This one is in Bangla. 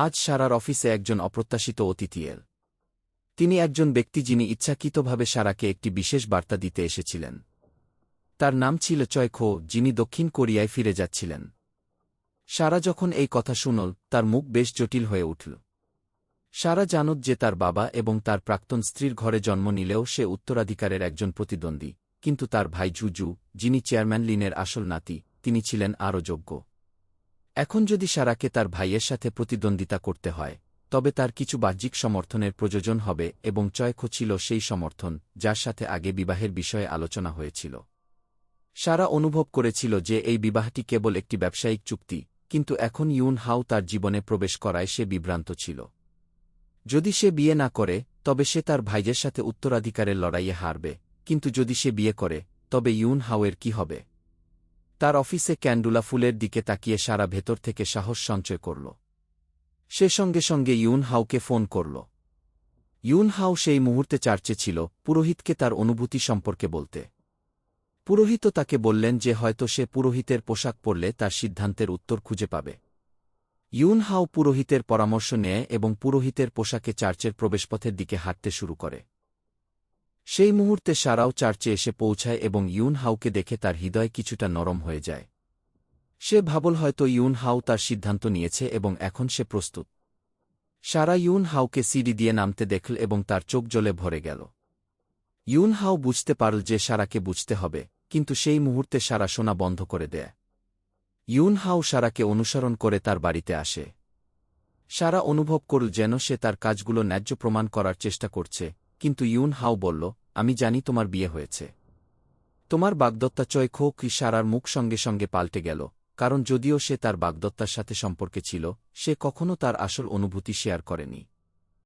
আজ সারার অফিসে একজন অপ্রত্যাশিত অতিথি এল। তিনি একজন ব্যক্তি যিনি ইচ্ছাকৃতভাবে সারাকে একটি বিশেষ বার্তা দিতে এসেছিলেন। তার নাম ছিল চয় খো, যিনি দক্ষিণ কোরিয়ায় ফিরে যাচ্ছিলেন। সারা যখন এই কথা শুনল, তার মুখ বেশ জটিল হয়ে উঠল। সারা জানত যে তার বাবা এবং তার প্রাক্তন স্ত্রীর ঘরে জন্ম নিলেও সে উত্তরাধিকারের একজন প্রতিদ্বন্দ্বী, কিন্তু তার ভাই জুজু, যিনি চেয়ারম্যান লিনের আসল নাতি, তিনি ছিলেন আরও যোগ্য। এখন যদি সারাকে তার ভাইয়ের সাথে প্রতিদ্বন্দ্বিতা করতে হয়, তবে তার কিছু বাহ্যিক সমর্থনের প্রয়োজন হবে এবং চয় খো ছিল সেই সমর্থন, যার সাথে আগে বিবাহের বিষয়ে আলোচনা হয়েছিল। সারা অনুভব করেছিল যে এই বিবাহটি কেবল একটি ব্যবসায়িক চুক্তি, কিন্তু এখন ইউন হাও তার জীবনে প্রবেশ করায় সে বিভ্রান্ত ছিল। যদি সে বিয়ে না করে, তবে সে তার ভাইয়ের সাথে উত্তরাধিকারের লড়াইয়ে হারবে, কিন্তু যদি সে বিয়ে করে, তবে ইউন হাওয়ের কি হবে? তার অফিসে ক্যান্ডুলা ফুলের দিকে তাকিয়ে সারা ভেতর থেকে সাহস সঞ্চয় করল। সে সঙ্গে সঙ্গে ইউন হাওকে ফোন করল। ইউন হাও সেই মুহূর্তে চার্চে ছিল, পুরোহিতকে তার অনুভূতি সম্পর্কে বলতে। পুরোহিতও তাকে বললেন যে হয়তো সে পুরোহিতের পোশাক পরলে তার সিদ্ধান্তের উত্তর খুঁজে পাবে। ইউন হাও পুরোহিতের পরামর্শ নেয় এবং পুরোহিতের পোশাকে চার্চের প্রবেশপথের দিকে হাঁটতে শুরু করে। সেই মুহূর্তে সারাও চার্চে এসে পৌঁছায় এবং ইউন হাওকে দেখে তার হৃদয় কিছুটা নরম হয়ে যায়। সে ভাবল হয়তো ইউন হাও তার সিদ্ধান্ত নিয়েছে এবং এখন সে প্রস্তুত। সারা ইউন হাওকে সিঁড়ি দিয়ে নামতে দেখল এবং তার চোখ জ্বলে ভরে গেল। ইউন হাও বুঝতে পারল যে সারাকে বুঝতে হবে, কিন্তু সেই মুহূর্তে সারা শোনা বন্ধ করে দেয়। ইউন হাও সারাকে অনুসরণ করে তার বাড়িতে আসে। সারা অনুভব করল যেন সে তার কাজগুলো ন্যায্য প্রমাণ করার চেষ্টা করছে, কিন্তু ইউন হাও বলল, আমি জানি তোমার বিয়ে হয়েছে। তোমার বাগদত্তা চয় খো কি? সারার মুখ সঙ্গে সঙ্গে পাল্টে গেল, কারণ যদিও সে তার বাগদত্তার সাথে সম্পর্কে ছিল, সে কখনও তার আসল অনুভূতি শেয়ার করেনি।